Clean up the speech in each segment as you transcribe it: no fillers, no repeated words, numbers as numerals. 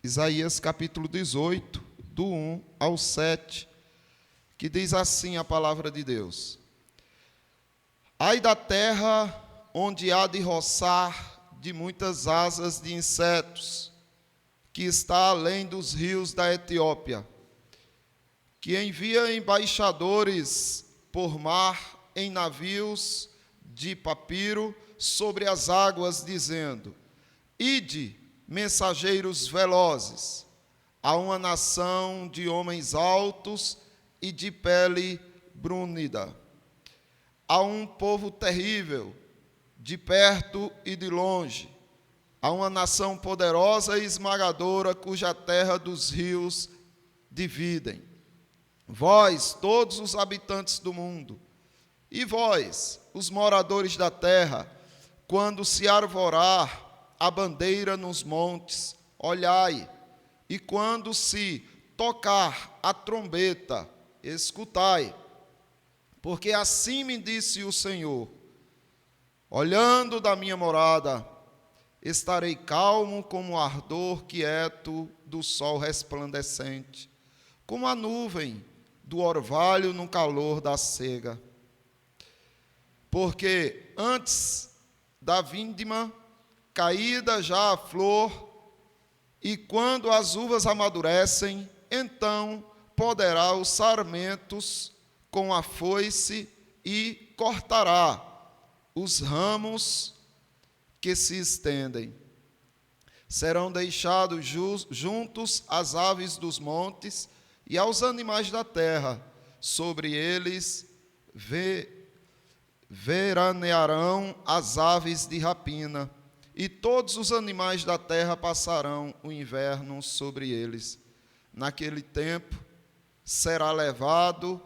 Isaías capítulo 18, do 1 ao 7, que diz assim a palavra de Deus: Ai da terra onde há de roçar de muitas asas de insetos, que está além dos rios da Etiópia, que envia embaixadores por mar em navios de papiro sobre as águas, dizendo: Ide, mensageiros velozes, a uma nação de homens altos e de pele brúnida, a um povo terrível, de perto e de longe, a uma nação poderosa e esmagadora, cuja terra dos rios dividem. Vós, todos os habitantes do mundo, e vós, os moradores da terra, quando se arvorar a bandeira nos montes, olhai, e quando se tocar a trombeta, escutai, porque assim me disse o Senhor: olhando da minha morada, estarei calmo como o ardor quieto do sol resplandecente, como a nuvem do orvalho no calor da sega. Porque antes da vindima, caída já a flor, e quando as uvas amadurecem, então poderá os sarmentos com a foice e cortará os ramos que se estendem. Serão deixados juntos às aves dos montes e aos animais da terra, sobre eles veranearão as aves de rapina, e todos os animais da terra passarão o inverno sobre eles. Naquele tempo será levado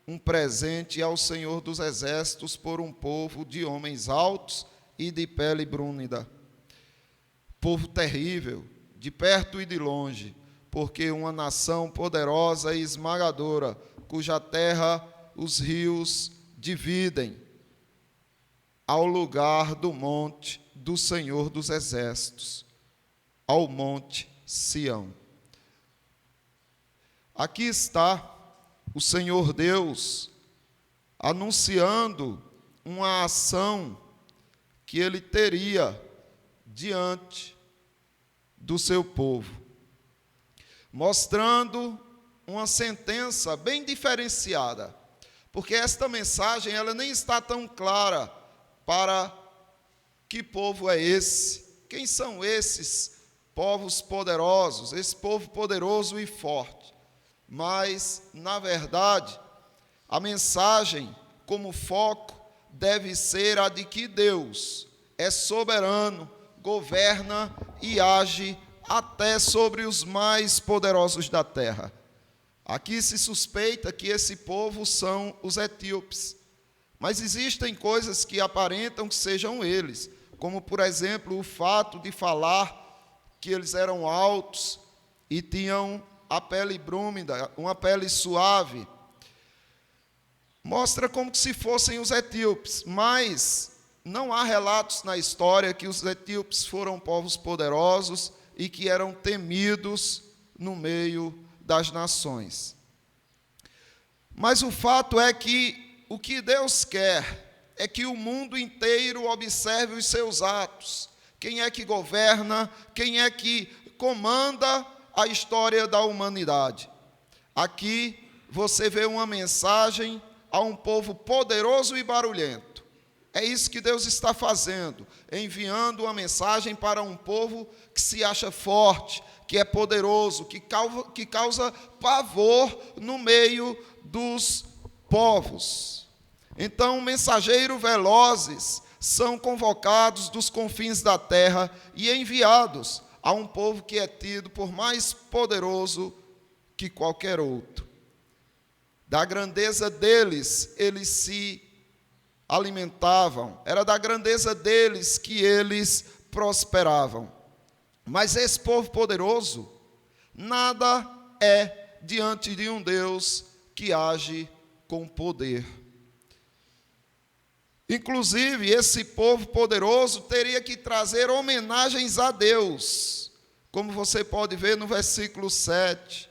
um presente ao Senhor dos Exércitos por um povo de homens altos e de pele brúnida, povo terrível, de perto e de longe, porque uma nação poderosa e esmagadora, cuja terra os rios dividem, ao lugar do monte do Senhor dos Exércitos, ao monte Sião. Aqui está o Senhor Deus anunciando uma ação que ele teria diante do seu povo, mostrando uma sentença bem diferenciada, porque esta mensagem ela nem está tão clara para que povo é esse, quem são esses povos poderosos, esse povo poderoso e forte. Mas, na verdade, a mensagem como foco deve ser a de que Deus é soberano, governa e age até sobre os mais poderosos da terra. Aqui se suspeita que esse povo são os etíopes, mas existem coisas que aparentam que sejam eles, como, por exemplo, o fato de falar que eles eram altos e tinham a pele brúmida, uma pele suave. Mostra como se fossem os etíopes, mas não há relatos na história que os etíopes foram povos poderosos e que eram temidos no meio das nações. Mas o fato é que o que Deus quer é que o mundo inteiro observe os seus atos. Quem é que governa, quem é que comanda a história da humanidade. Aqui você vê uma mensagem a um povo poderoso e barulhento. É isso que Deus está fazendo, enviando uma mensagem para um povo que se acha forte, que é poderoso, que causa pavor no meio dos povos. Então, mensageiros velozes são convocados dos confins da terra e enviados a um povo que é tido por mais poderoso que qualquer outro. Da grandeza deles, eles se alimentavam, era da grandeza deles que eles prosperavam. Mas esse povo poderoso, nada é diante de um Deus que age com poder. Inclusive, esse povo poderoso teria que trazer homenagens a Deus, como você pode ver no versículo 7,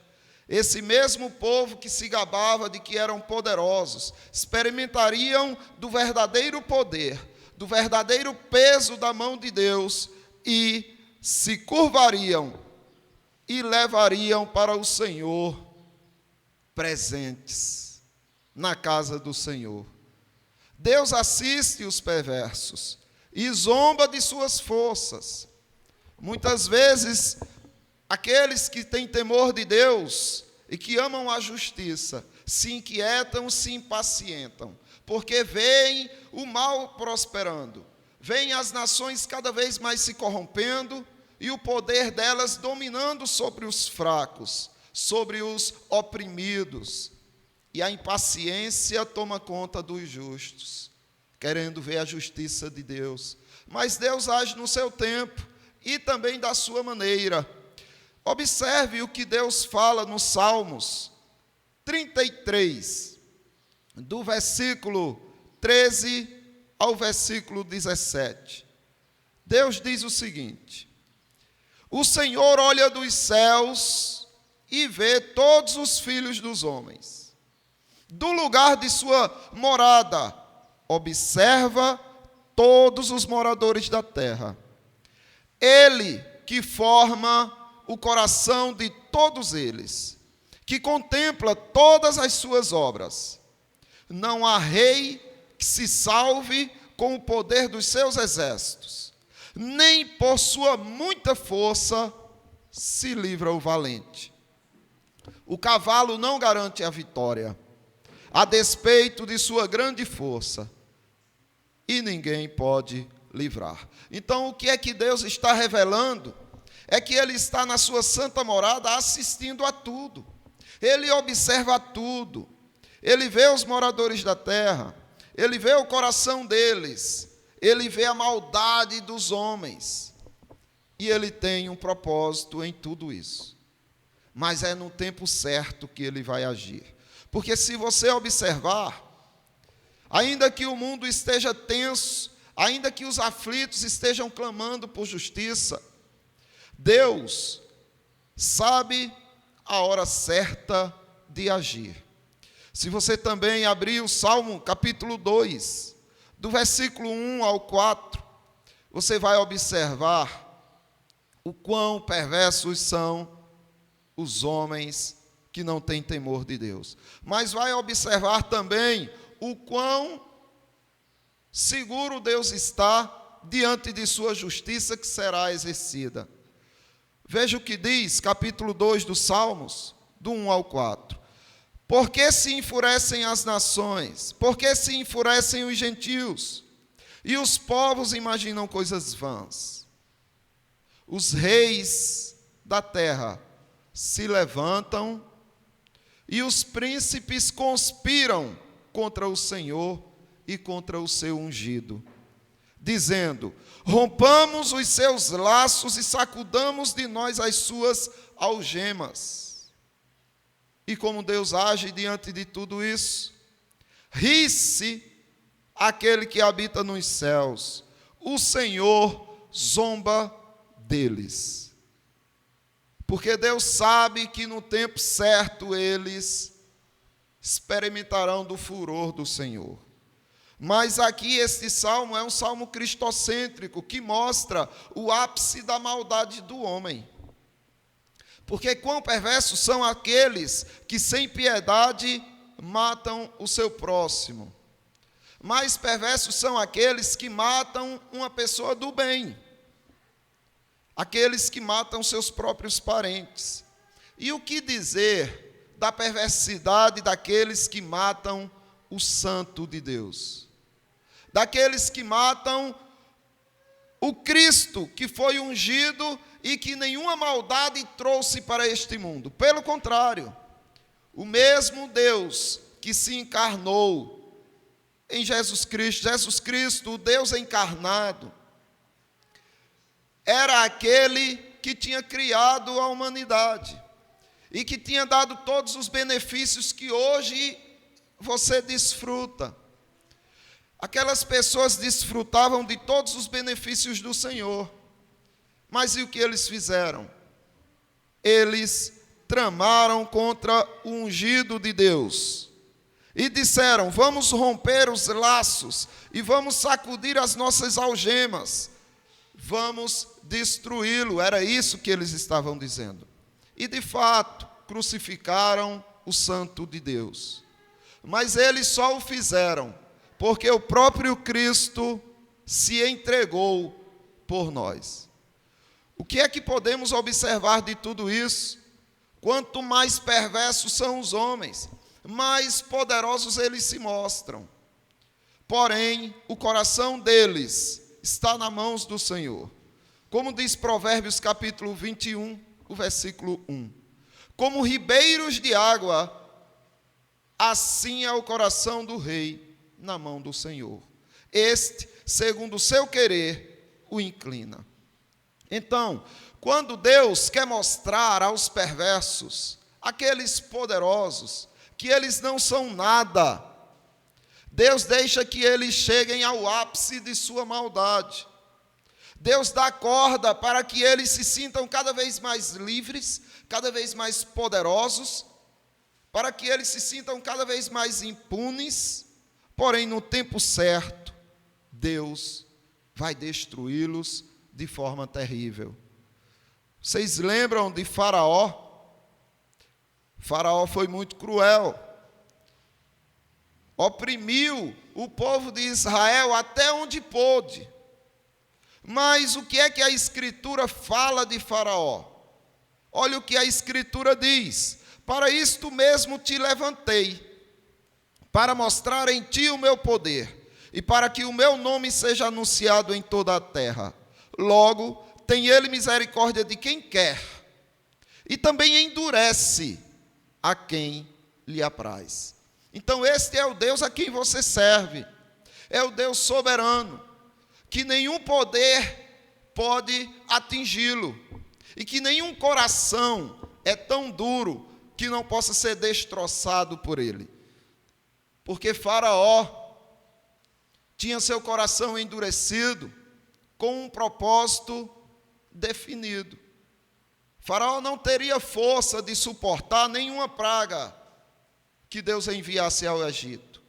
esse mesmo povo que se gabava de que eram poderosos, experimentariam do verdadeiro poder, do verdadeiro peso da mão de Deus e se curvariam e levariam para o Senhor presentes na casa do Senhor. Deus assiste os perversos e zomba de suas forças. Muitas vezes, aqueles que têm temor de Deus e que amam a justiça se inquietam, se impacientam, porque veem o mal prosperando, veem as nações cada vez mais se corrompendo e o poder delas dominando sobre os fracos, sobre os oprimidos. E a impaciência toma conta dos justos, querendo ver a justiça de Deus. Mas Deus age no seu tempo e também da sua maneira. Observe o que Deus fala nos Salmos 33, do versículo 13 ao versículo 17. Deus diz o seguinte: o Senhor olha dos céus e vê todos os filhos dos homens. Do lugar de sua morada, observa todos os moradores da terra. Ele que forma o coração de todos eles, que contempla todas as suas obras. Não há rei que se salve com o poder dos seus exércitos, nem por sua muita força se livra o valente. O cavalo não garante a vitória, a despeito de sua grande força, e ninguém pode livrar. Então, o que é que Deus está revelando? É que Ele está na sua santa morada assistindo a tudo. Ele observa tudo. Ele vê os moradores da terra. Ele vê o coração deles. Ele vê a maldade dos homens. E Ele tem um propósito em tudo isso. Mas é no tempo certo que Ele vai agir. Porque se você observar, ainda que o mundo esteja tenso, ainda que os aflitos estejam clamando por justiça, Deus sabe a hora certa de agir. Se você também abrir o Salmo capítulo 2, do versículo 1 ao 4, você vai observar o quão perversos são os homens que não têm temor de Deus. Mas vai observar também o quão seguro Deus está diante de sua justiça que será exercida. Veja o que diz, capítulo 2 dos Salmos, do 1 ao 4. Por que se enfurecem as nações? Por que se enfurecem os gentios? E os povos imaginam coisas vãs. Os reis da terra se levantam e os príncipes conspiram contra o Senhor e contra o seu ungido, dizendo: rompamos os seus laços e sacudamos de nós as suas algemas. E como Deus age diante de tudo isso? Ri-se aquele que habita nos céus, o Senhor zomba deles. Porque Deus sabe que no tempo certo eles experimentarão do furor do Senhor. Mas aqui este salmo é um salmo cristocêntrico, que mostra o ápice da maldade do homem. Porque quão perversos são aqueles que sem piedade matam o seu próximo. Mais perversos são aqueles que matam uma pessoa do bem. Aqueles que matam seus próprios parentes. E o que dizer da perversidade daqueles que matam o santo de Deus? Daqueles que matam o Cristo que foi ungido e que nenhuma maldade trouxe para este mundo. Pelo contrário, o mesmo Deus que se encarnou em Jesus Cristo, o Deus encarnado, era aquele que tinha criado a humanidade e que tinha dado todos os benefícios que hoje você desfruta. Aquelas pessoas desfrutavam de todos os benefícios do Senhor. Mas e o que eles fizeram? eles tramaram contra o ungido de Deus e disseram: vamos romper os laços e vamos sacudir as nossas algemas, vamos destruí-lo. Era isso que eles estavam dizendo. E de fato, crucificaram o Santo de Deus. Mas eles só o fizeram porque o próprio Cristo se entregou por nós. O que é que podemos observar de tudo isso? Quanto mais perversos são os homens, mais poderosos eles se mostram. Porém, o coração deles está nas mãos do Senhor. Como diz Provérbios capítulo 21, o versículo 1. Como ribeiros de água, assim é o coração do rei na mão do Senhor. Este, segundo o seu querer, o inclina. Então, quando Deus quer mostrar aos perversos, aqueles poderosos, que eles não são nada, Deus deixa que eles cheguem ao ápice de sua maldade. Deus dá corda para que eles se sintam cada vez mais livres, cada vez mais poderosos, para que eles se sintam cada vez mais impunes, porém no tempo certo, Deus vai destruí-los de forma terrível. Vocês lembram de Faraó? Faraó foi muito cruel. Oprimiu o povo de Israel até onde pôde. Mas o que é que a Escritura fala de Faraó? Olha o que a Escritura diz: para isto mesmo te levantei, para mostrar em ti o meu poder, e para que o meu nome seja anunciado em toda a terra. Logo, tem ele misericórdia de quem quer, e também endurece a quem lhe apraz. Então este é o Deus a quem você serve, é o Deus soberano, que nenhum poder pode atingi-lo, e que nenhum coração é tão duro que não possa ser destroçado por ele. Porque Faraó tinha seu coração endurecido com um propósito definido. Faraó não teria força de suportar nenhuma praga que Deus enviasse ao Egito.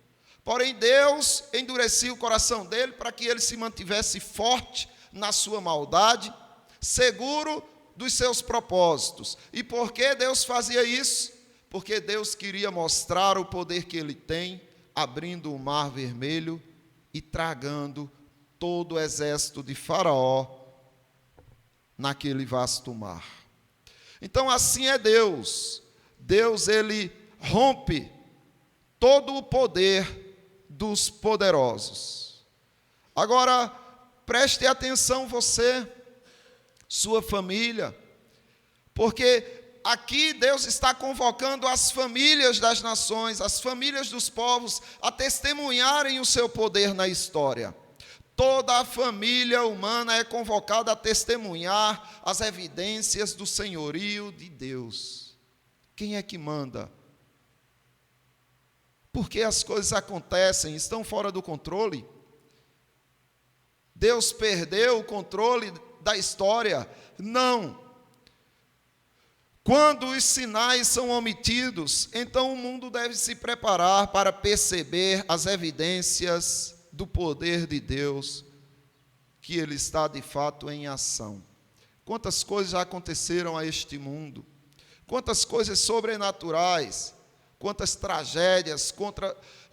Porém, Deus endurecia o coração dele para que ele se mantivesse forte na sua maldade, seguro dos seus propósitos. E por que Deus fazia isso? Porque Deus queria mostrar o poder que ele tem, abrindo o mar vermelho e tragando todo o exército de Faraó naquele vasto mar. Então assim é Deus. Deus, ele rompe todo o poder dos poderosos. Agora, preste atenção você, sua família, porque aqui Deus está convocando as famílias das nações, as famílias dos povos, a testemunharem o seu poder na história. Toda a família humana é convocada a testemunhar as evidências do senhorio de Deus. Quem é que manda? Por que as coisas acontecem? Estão fora do controle? Deus perdeu o controle da história? Não. Quando os sinais são omitidos, então o mundo deve se preparar para perceber as evidências do poder de Deus, que ele está de fato em ação. Quantas coisas já aconteceram a este mundo, quantas coisas sobrenaturais, quantas tragédias,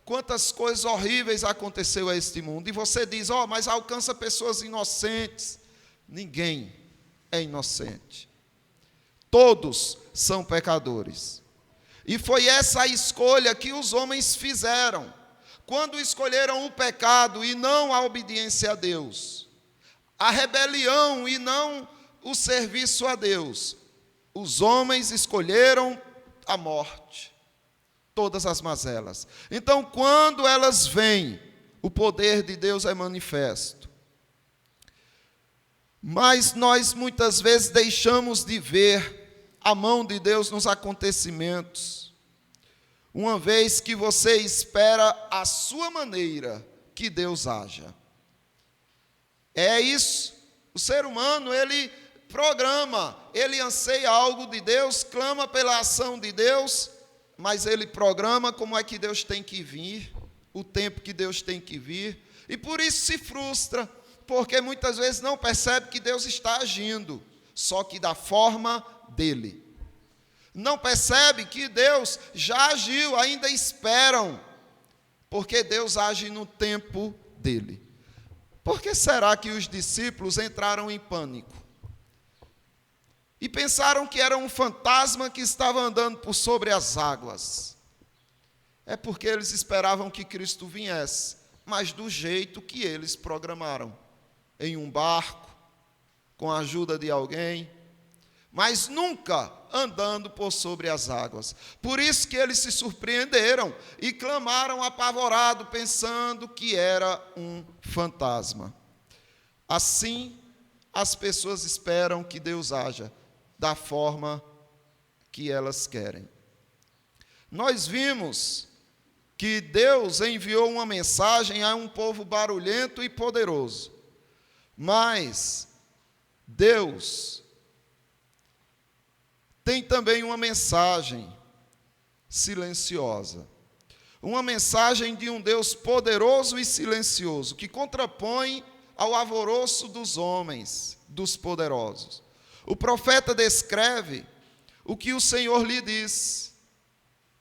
quantas coisas horríveis aconteceu a este mundo. E você diz: mas alcança pessoas inocentes. Ninguém é inocente. Todos são pecadores. E foi essa a escolha que os homens fizeram, quando escolheram o pecado e não a obediência a Deus, a rebelião e não o serviço a Deus. Os homens escolheram a morte, todas as mazelas. Então, quando elas vêm, o poder de Deus é manifesto. Mas nós muitas vezes deixamos de ver a mão de Deus nos acontecimentos, uma vez que você espera a sua maneira que Deus haja. É isso. O ser humano, ele programa, ele anseia algo de Deus, clama pela ação de Deus, mas ele programa como é que Deus tem que vir, o tempo que Deus tem que vir, e por isso se frustra, porque muitas vezes não percebe que Deus está agindo, só que da forma dele. Não percebe que Deus já agiu, ainda esperam, porque Deus age no tempo dele. Por que será que os discípulos entraram em pânico? E pensaram que era um fantasma que estava andando por sobre as águas. É porque eles esperavam que Cristo viesse, mas do jeito que eles programaram. Em um barco, com a ajuda de alguém, mas nunca andando por sobre as águas. Por isso que eles se surpreenderam e clamaram apavorado, pensando que era um fantasma. Assim, as pessoas esperam que Deus haja da forma que elas querem. Nós vimos que Deus enviou uma mensagem a um povo barulhento e poderoso, mas Deus tem também uma mensagem silenciosa, uma mensagem de um Deus poderoso e silencioso, que contrapõe ao alvoroço dos homens, dos poderosos. O profeta descreve o que o Senhor lhe diz.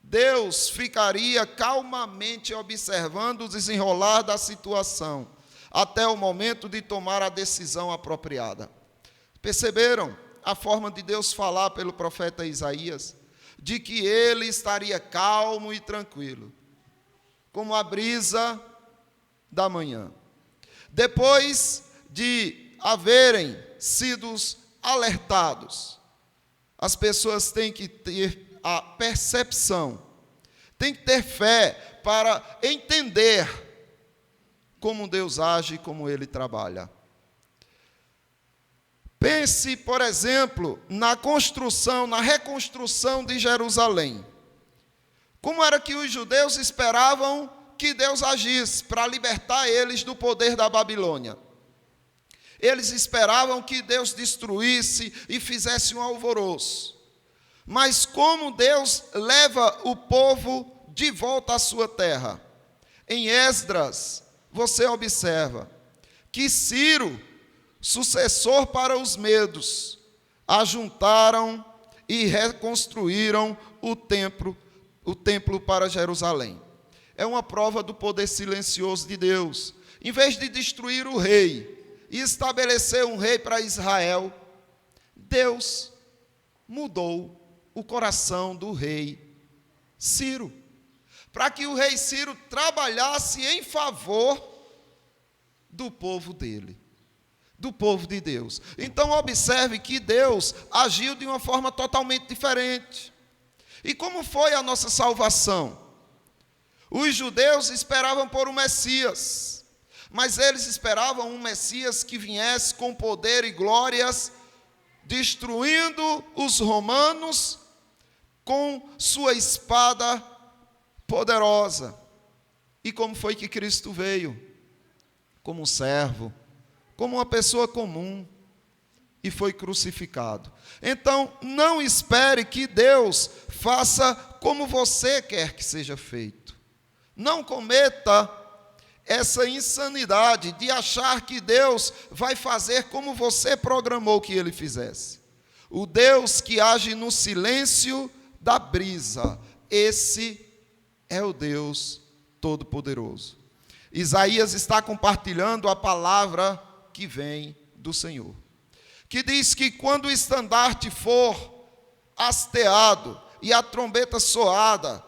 Deus ficaria calmamente observando o desenrolar da situação, até o momento de tomar a decisão apropriada. Perceberam a forma de Deus falar pelo profeta Isaías? De que ele estaria calmo e tranquilo, como a brisa da manhã. Depois de haverem sido alertados, as pessoas têm que ter a percepção, têm que ter fé para entender como Deus age e como Ele trabalha. Pense, por exemplo, na construção, na reconstrução de Jerusalém. Como era que os judeus esperavam que Deus agisse para libertar eles do poder da Babilônia? Eles esperavam que Deus destruísse e fizesse um alvoroço. Mas como Deus leva o povo de volta à sua terra? Em Esdras, você observa que Ciro, sucessor para os medos, ajuntaram e reconstruíram o templo para Jerusalém. É uma prova do poder silencioso de Deus. Em vez de destruir o rei e estabelecer um rei para Israel, Deus mudou o coração do rei Ciro, para que o rei Ciro trabalhasse em favor do povo dele, do povo de Deus. Então observe que Deus agiu de uma forma totalmente diferente. E como foi a nossa salvação? Os judeus esperavam por um Messias, mas eles esperavam um Messias que viesse com poder e glórias, destruindo os romanos com sua espada poderosa. E como foi que Cristo veio? Como um servo, como uma pessoa comum, e foi crucificado. Então, não espere que Deus faça como você quer que seja feito. Não cometa essa insanidade de achar que Deus vai fazer como você programou que Ele fizesse. O Deus que age no silêncio da brisa, esse é o Deus Todo-Poderoso. Isaías está compartilhando a palavra que vem do Senhor, que diz que quando o estandarte for hasteado e a trombeta soada,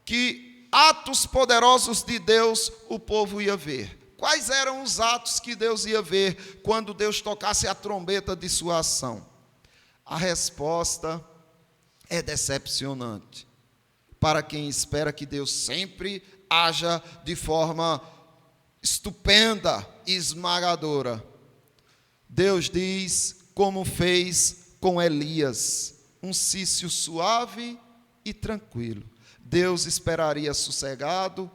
que atos poderosos de Deus o povo ia ver. Quais eram os atos que Deus ia ver quando Deus tocasse a trombeta de sua ação? A resposta é decepcionante para quem espera que Deus sempre haja de forma estupenda e esmagadora. Deus diz como fez com Elias, um cício suave e tranquilo. Deus esperaria sossegado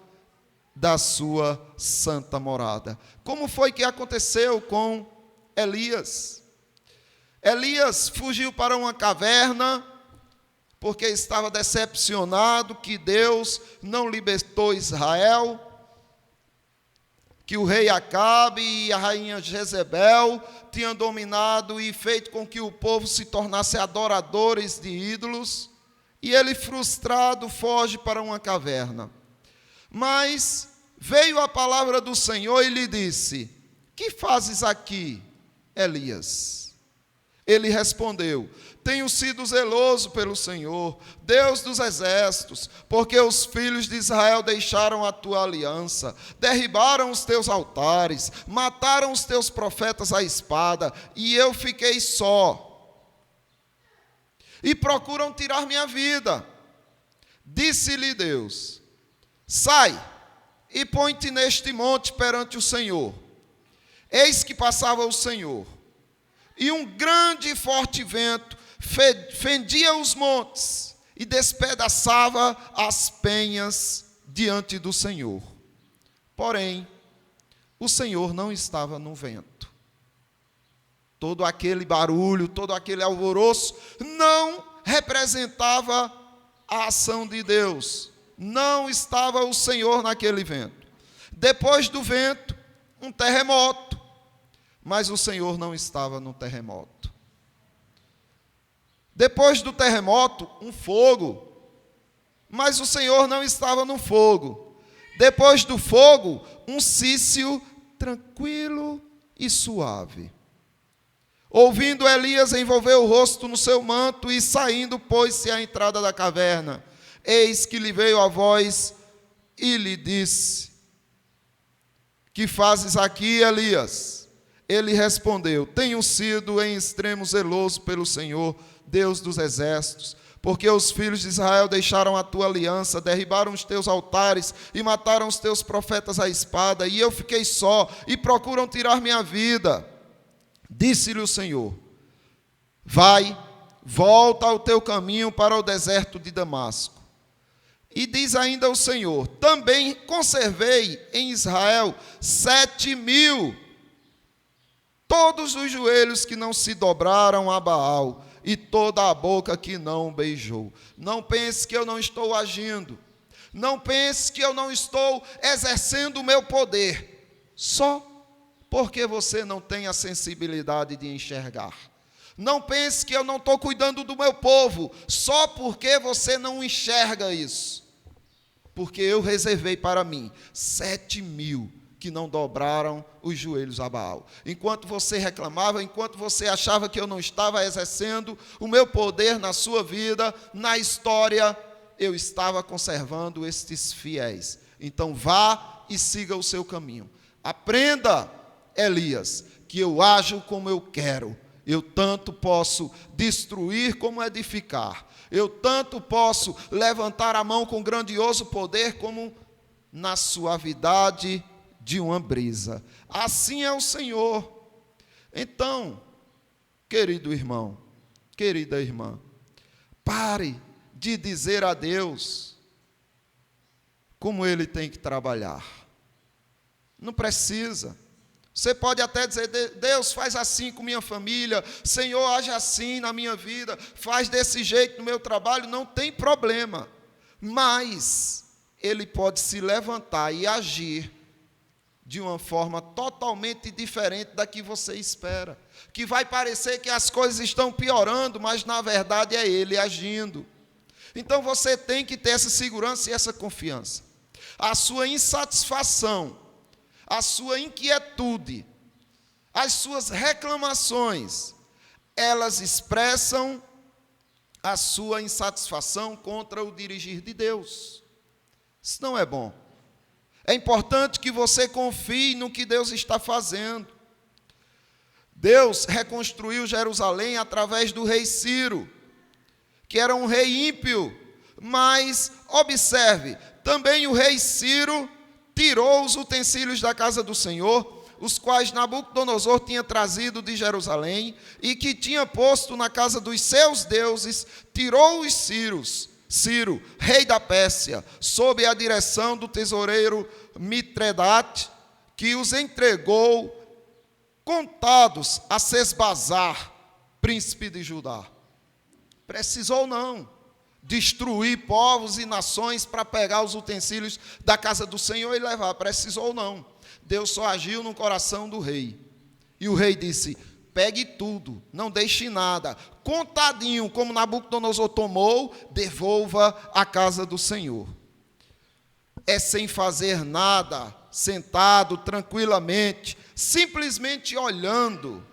da sua santa morada. Como foi que aconteceu com Elias? Elias fugiu para uma caverna, porque estava decepcionado que Deus não libertou Israel, que o rei Acabe e a rainha Jezebel tinham dominado e feito com que o povo se tornasse adoradores de ídolos, e ele, frustrado, foge para uma caverna. Mas veio a palavra do Senhor e lhe disse: que fazes aqui, Elias? Ele respondeu: tenho sido zeloso pelo Senhor, Deus dos exércitos, porque os filhos de Israel deixaram a tua aliança, derribaram os teus altares, mataram os teus profetas à espada, e eu fiquei só. E procuram tirar minha vida. Disse-lhe Deus: sai e põe-te neste monte perante o Senhor. Eis que passava o Senhor, e um grande e forte vento fendia os montes e despedaçava as penhas diante do Senhor. Porém, o Senhor não estava no vento. Todo aquele barulho, todo aquele alvoroço não representava a ação de Deus. Não estava o Senhor naquele vento. Depois do vento, um terremoto, mas o Senhor não estava no terremoto. Depois do terremoto, um fogo, mas o Senhor não estava no fogo. Depois do fogo, um cício tranquilo e suave. Ouvindo, Elias envolveu o rosto no seu manto e, saindo, pôs-se à entrada da caverna. Eis que lhe veio a voz e lhe disse: que fazes aqui, Elias? Ele respondeu: tenho sido em extremo zeloso pelo Senhor, Deus dos exércitos, porque os filhos de Israel deixaram a tua aliança, derribaram os teus altares e mataram os teus profetas à espada, e eu fiquei só, e procuram tirar minha vida. Disse-lhe o Senhor: vai, volta ao teu caminho para o deserto de Damasco. E diz ainda o Senhor: também conservei em Israel 7.000, todos os joelhos que não se dobraram a Baal, e toda a boca que não beijou. Não pense que eu não estou agindo. Não pense que eu não estou exercendo o meu poder, só porque você não tem a sensibilidade de enxergar. Não pense que eu não estou cuidando do meu povo, só porque você não enxerga isso. Porque eu reservei para mim 7.000 que não dobraram os joelhos a Baal. Enquanto você reclamava, enquanto você achava que eu não estava exercendo o meu poder na sua vida, na história, eu estava conservando estes fiéis. Então vá e siga o seu caminho. Aprenda, Elias, que eu ajo como eu quero. Eu tanto posso destruir como edificar. Eu tanto posso levantar a mão com grandioso poder como na suavidade de uma brisa. Assim é o Senhor. Então, querido irmão, querida irmã, pare de dizer a Deus como Ele tem que trabalhar. Não precisa. Você pode até dizer: Deus, faz assim com minha família, Senhor, age assim na minha vida, faz desse jeito no meu trabalho, não tem problema. Mas Ele pode se levantar e agir de uma forma totalmente diferente da que você espera, que vai parecer que as coisas estão piorando, mas na verdade é Ele agindo. Então você tem que ter essa segurança e essa confiança. A sua insatisfação, a sua inquietude, as suas reclamações, elas expressam a sua insatisfação contra o dirigir de Deus. Isso não é bom. É importante que você confie no que Deus está fazendo. Deus reconstruiu Jerusalém através do rei Ciro, que era um rei ímpio, mas observe, também o rei Ciro tirou os utensílios da casa do Senhor, os quais Nabucodonosor tinha trazido de Jerusalém e que tinha posto na casa dos seus deuses, tirou os Ciro, rei da Pérsia, sob a direção do tesoureiro Mitredate, que os entregou contados a Sesbazar, príncipe de Judá. Precisou não destruir povos e nações para pegar os utensílios da casa do Senhor e levar. Precisou não. Deus só agiu no coração do rei. E o rei disse: pegue tudo, não deixe nada. Contadinho, como Nabucodonosor tomou, devolva à casa do Senhor. É sem fazer nada, sentado tranquilamente, simplesmente olhando,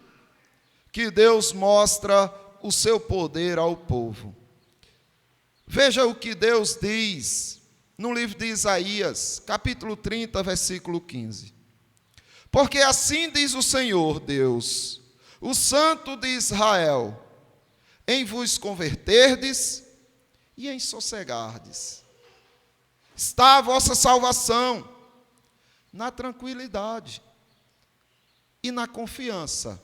que Deus mostra o seu poder ao povo. Veja o que Deus diz no livro de Isaías, capítulo 30, versículo 15. Porque assim diz o Senhor Deus, o Santo de Israel: em vos converterdes e em sossegardes está a vossa salvação, na tranquilidade e na confiança.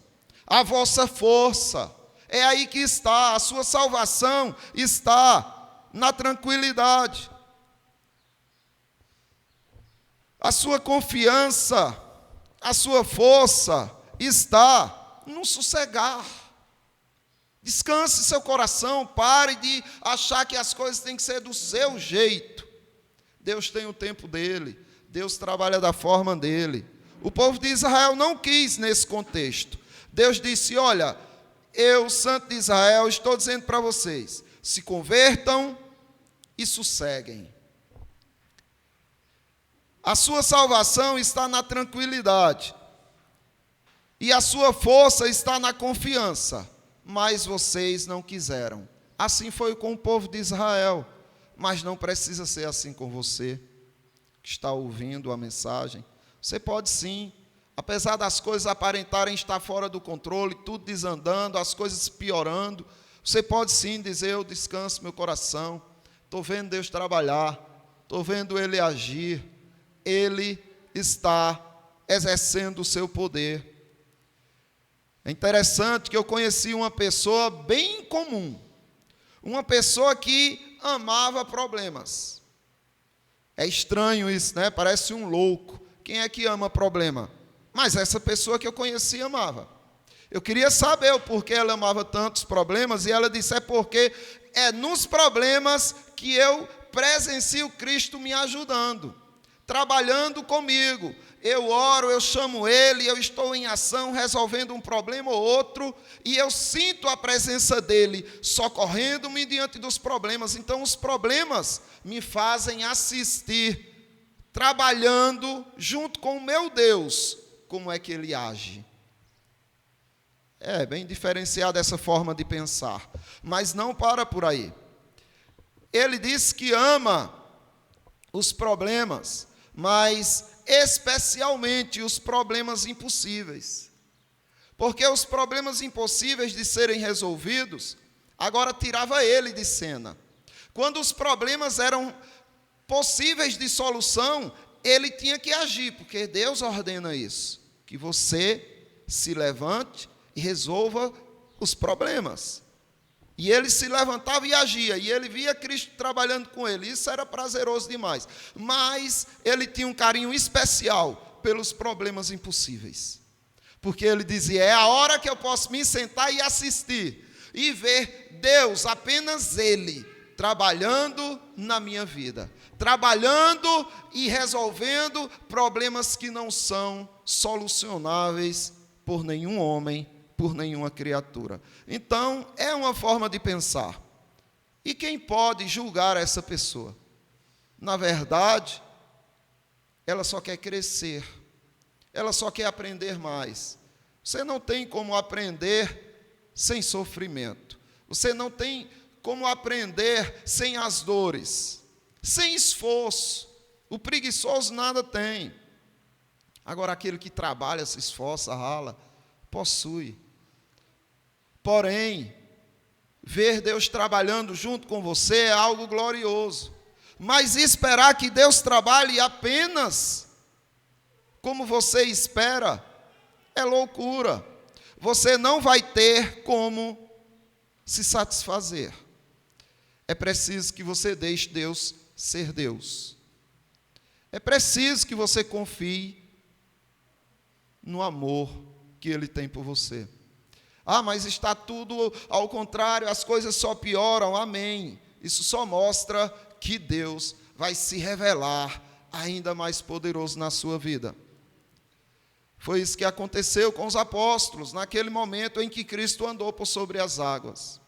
A vossa força, é aí que está, a sua salvação está na tranquilidade. A sua confiança, a sua força está no sossegar. Descanse seu coração, pare de achar que as coisas têm que ser do seu jeito. Deus tem o tempo dele, Deus trabalha da forma dele. O povo de Israel não quis nesse contexto. Deus disse: olha, eu, Santo de Israel, estou dizendo para vocês, se convertam e sosseguem. A sua salvação está na tranquilidade, e a sua força está na confiança, mas vocês não quiseram. Assim foi com o povo de Israel, mas não precisa ser assim com você, que está ouvindo a mensagem. Você pode sim, apesar das coisas aparentarem estar fora do controle, tudo desandando, as coisas piorando, você pode sim dizer: eu descanso meu coração, estou vendo Deus trabalhar, estou vendo Ele agir, Ele está exercendo o seu poder. É interessante que eu conheci uma pessoa bem comum, uma pessoa que amava problemas. É estranho isso, né? Parece um louco. Quem é que ama problema? Mas essa pessoa que eu conheci amava. Eu queria saber o porquê ela amava tantos problemas, e ela disse: é porque é nos problemas que eu presencio Cristo me ajudando, trabalhando comigo. Eu oro, eu chamo Ele, eu estou em ação, resolvendo um problema ou outro, e eu sinto a presença dEle, socorrendo-me diante dos problemas. Então, os problemas me fazem assistir, trabalhando junto com o meu Deus, como é que Ele age. É bem diferenciada essa forma de pensar, mas não para por aí. Ele diz que ama os problemas, mas especialmente os problemas impossíveis. Porque os problemas impossíveis de serem resolvidos, agora tirava ele de cena. Quando os problemas eram possíveis de solução, ele tinha que agir, porque Deus ordena isso, que você se levante e resolva os problemas. E ele se levantava e agia, e ele via Cristo trabalhando com ele. Isso era prazeroso demais. Mas ele tinha um carinho especial pelos problemas impossíveis. Porque ele dizia: é a hora que eu posso me sentar e assistir, e ver Deus, apenas Ele, trabalhando na minha vida. Trabalhando e resolvendo problemas que não são solucionáveis por nenhum homem, por nenhuma criatura. Então, é uma forma de pensar. E quem pode julgar essa pessoa? Na verdade, ela só quer crescer, ela só quer aprender mais. Você não tem como aprender sem sofrimento, você não tem como aprender sem as dores, sem esforço. O preguiçoso nada tem. Agora, aquele que trabalha, se esforça, rala, possui. Porém, ver Deus trabalhando junto com você é algo glorioso. Mas esperar que Deus trabalhe apenas como você espera é loucura. Você não vai ter como se satisfazer. É preciso que você deixe Deus ser Deus. É preciso que você confie no amor que Ele tem por você. Ah, mas está tudo ao contrário, as coisas só pioram. Amém. Isso só mostra que Deus vai se revelar ainda mais poderoso na sua vida. Foi isso que aconteceu com os apóstolos, naquele momento em que Cristo andou por sobre as águas.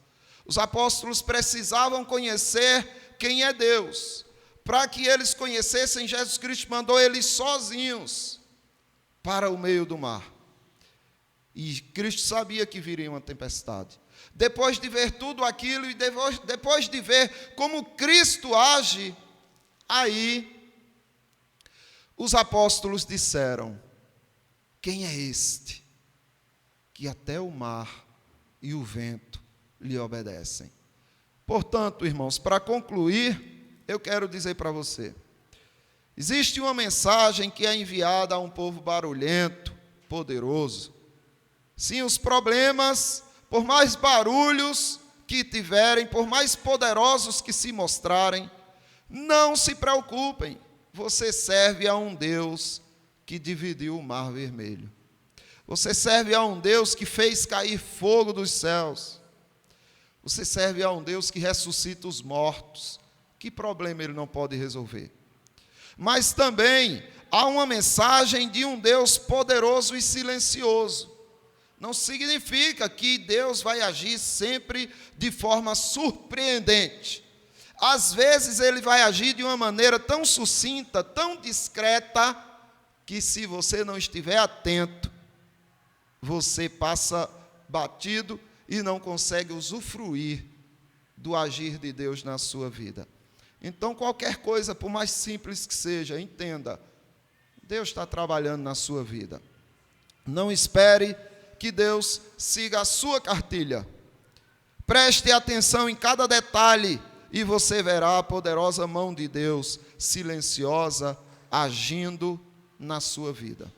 Os apóstolos precisavam conhecer quem é Deus. Para que eles conhecessem, Jesus Cristo mandou eles sozinhos para o meio do mar. E Cristo sabia que viria uma tempestade. Depois de ver tudo aquilo e depois de ver como Cristo age, aí os apóstolos disseram: quem é este que até o mar e o vento lhe obedecem? Portanto, irmãos, para concluir, eu quero dizer para você, existe uma mensagem que é enviada a um povo barulhento, poderoso. Sim, os problemas, por mais barulhos que tiverem, por mais poderosos que se mostrarem, não se preocupem, você serve a um Deus que dividiu o mar vermelho. Você serve a um Deus que fez cair fogo dos céus. Você serve a um Deus que ressuscita os mortos. Que problema ele não pode resolver? Mas também há uma mensagem de um Deus poderoso e silencioso. Não significa que Deus vai agir sempre de forma surpreendente. Às vezes ele vai agir de uma maneira tão sucinta, tão discreta, que se você não estiver atento, você passa batido e não consegue usufruir do agir de Deus na sua vida. Então, qualquer coisa, por mais simples que seja, entenda, Deus está trabalhando na sua vida. Não espere que Deus siga a sua cartilha. Preste atenção em cada detalhe e você verá a poderosa mão de Deus, silenciosa, agindo na sua vida.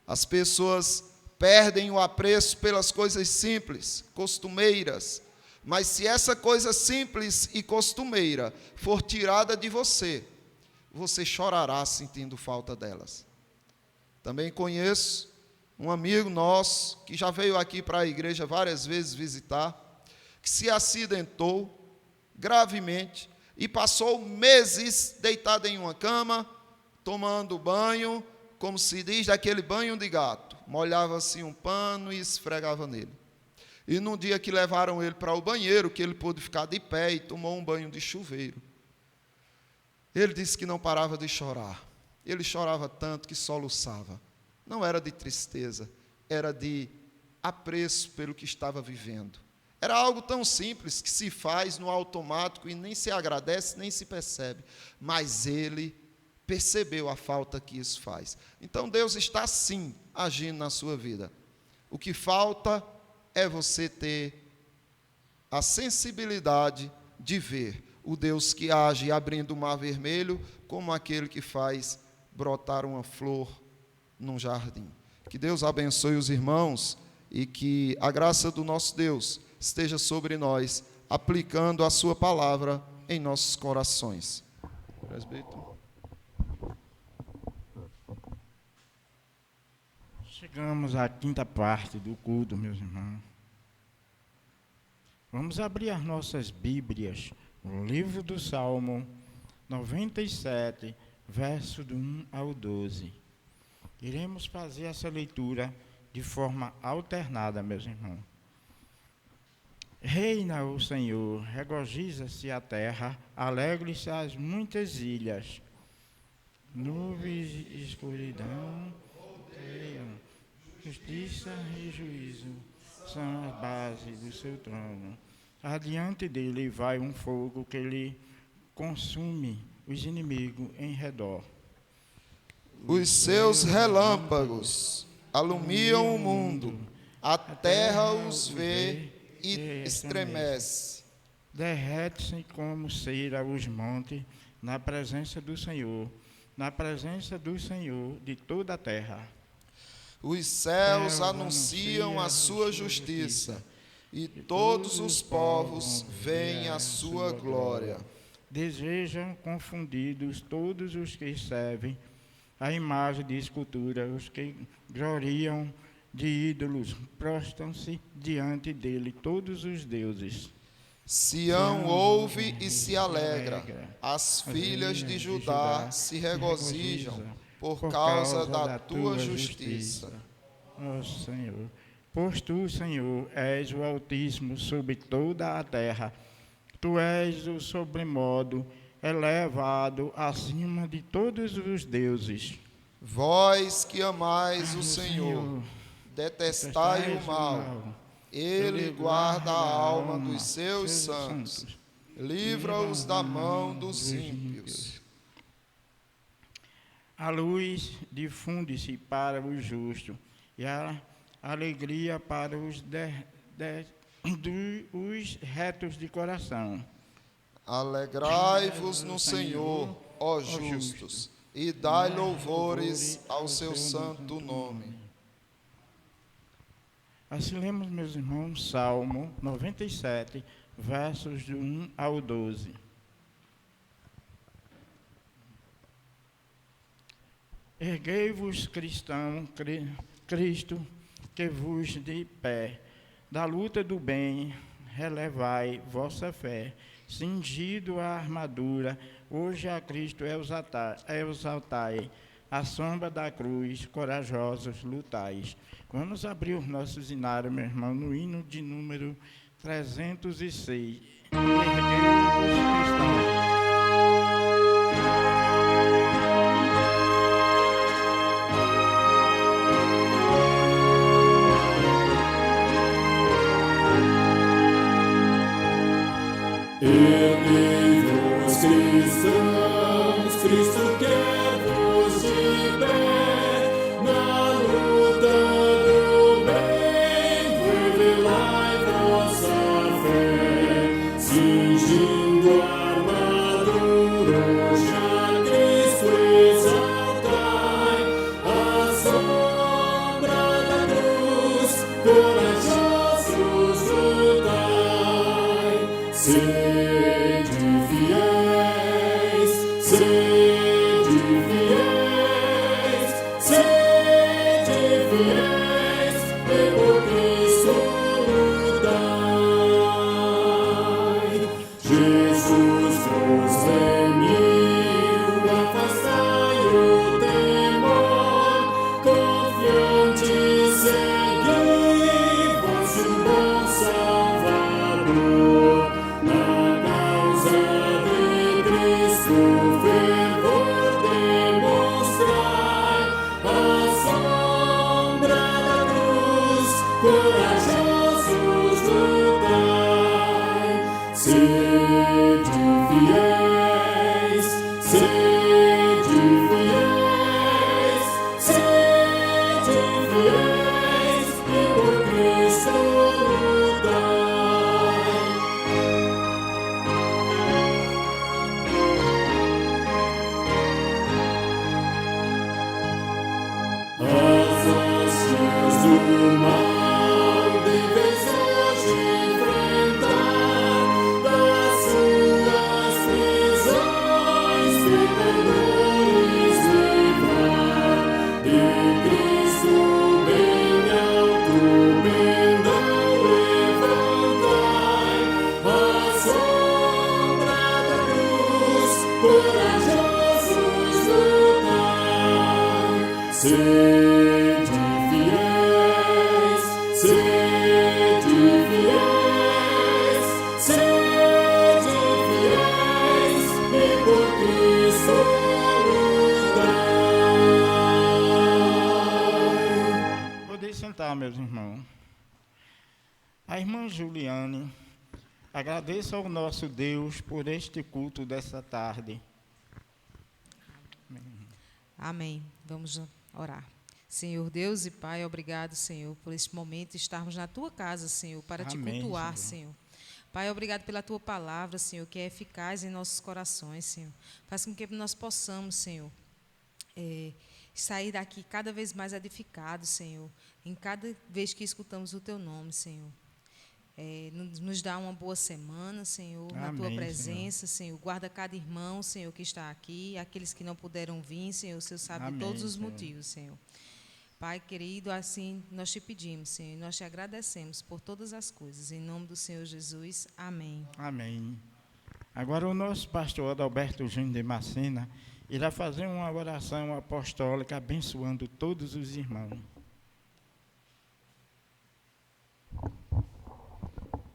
As pessoas perdem o apreço pelas coisas simples, costumeiras, mas se essa coisa simples e costumeira for tirada de você, você chorará sentindo falta delas. Também conheço um amigo nosso, que já veio aqui para a igreja várias vezes visitar, que se acidentou gravemente e passou meses deitado em uma cama, tomando banho, como se diz, daquele banho de gato. Molhava assim um pano e esfregava nele. E num dia que levaram ele para o banheiro, que ele pôde ficar de pé e tomou um banho de chuveiro, ele disse que não parava de chorar. Ele chorava tanto que soluçava. Não era de tristeza, era de apreço pelo que estava vivendo. Era algo tão simples que se faz no automático e nem se agradece, nem se percebe. Mas ele percebeu a falta que isso faz. Então Deus está sim agindo na sua vida. O que falta é você ter a sensibilidade de ver o Deus que age abrindo o mar vermelho como aquele que faz brotar uma flor num jardim. Que Deus abençoe os irmãos e que a graça do nosso Deus esteja sobre nós, aplicando a sua palavra em nossos corações. Presbítero. Chegamos à quinta parte do culto, meus irmãos. Vamos abrir as nossas Bíblias no livro do Salmo 97, verso do 1 ao 12. Iremos fazer essa leitura de forma alternada, meus irmãos. Reina o Senhor, regozija-se a terra, alegre-se as muitas ilhas. Nuvens e escuridão, justiça e juízo são as bases do seu trono. Adiante dele vai um fogo que lhe consume os inimigos em redor. Os seus relâmpagos alumiam o mundo, a terra os vê e estremece. Derrete-se como cera os montes na presença do Senhor de toda a terra. Os céus anunciam a sua justiça, e todos os povos veem a sua glória. Desejam confundidos todos os que servem a imagem de escultura, os que gloriam de ídolos prostram-se diante dele todos os deuses. Sião ouve e se alegra, as filhas de Judá se regozijam por causa da tua justiça. Ó Senhor, pois tu, Senhor, és o Altíssimo sobre toda a terra. Tu és o sobremodo elevado acima de todos os deuses. Vós que amais o Senhor, detestai o mal. Ele guarda a alma dos seus santos, livra-os da mão dos ímpios. A luz difunde-se para o justo e a alegria para os retos de coração. Alegrai-vos no Senhor, ó justos, e dai louvores ao seu santo nome. Assim lemos, meus irmãos, Salmo 97, versos do 1 ao 12. Erguei-vos, cristão, Cristo, que vos de pé, da luta do bem, relevai vossa fé, cingido a armadura, hoje a Cristo exaltai, à sombra da cruz, corajosos lutais. Vamos abrir os nossos hinários, meu irmão, no hino de número 306. Erguei-vos, cristão. Erguei-vos, cristãos, Cristo quer-vos de pé, na luta do bem, revelai vossa fé, cingindo a armadura, hoje a Cristo exaltai, à sombra da cruz, corajosos lutai. Sede fiéis, sede fiéis, sede fiéis, e por Cristo lutai. Jesus vos remiu, afastai o temor, confiante segui vosso bom Salvador. Na causa de Cristo, fervor demonstrai, à sombra da cruz, corajosos lutai. Sede fiéis, sede fiéis, sede fiéis, e por Cristo lutai. As hostes do mal deveis hoje enfrentar, das suas prisões, pecadores livrar, de Cristo bem alto pendão levantai, à sombra da cruz, corajosos lutai. Sede fiéis, sede fiéis, sede fiéis, e por Cristo lutai. Podem sentar, meus irmãos. A irmã Juliane, agradeço ao nosso Deus por este culto dessa tarde. Amém. Vamos orar. Senhor Deus e Pai, obrigado, Senhor, por este momento estarmos na Tua casa, Senhor, para Te Amém, cultuar, Senhor. Senhor. Pai, obrigado pela Tua palavra, Senhor, que é eficaz em nossos corações, Senhor. Faz com que nós possamos, Senhor, sair daqui cada vez mais edificados, Senhor, em cada vez que escutamos o Teu nome, Senhor. Nos dá uma boa semana, Senhor, na Tua Amém, presença, Senhor. Guarda cada irmão, Senhor, que está aqui, aqueles que não puderam vir, Senhor, o Senhor sabe Amém, todos os Senhor. motivos, Senhor. Pai querido, assim nós te pedimos, Senhor, e nós te agradecemos por todas as coisas. Em nome do Senhor Jesus, amém. Amém. Agora o nosso pastor Adalberto Júnior de Macena irá fazer uma oração apostólica abençoando todos os irmãos.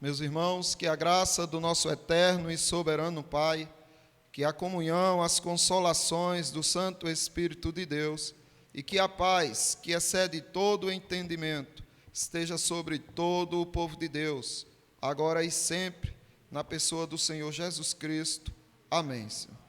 Meus irmãos, que a graça do nosso eterno e soberano Pai, que a comunhão, as consolações do Santo Espírito de Deus e que a paz, que excede todo o entendimento, esteja sobre todo o povo de Deus, agora e sempre, na pessoa do Senhor Jesus Cristo. Amém, Senhor.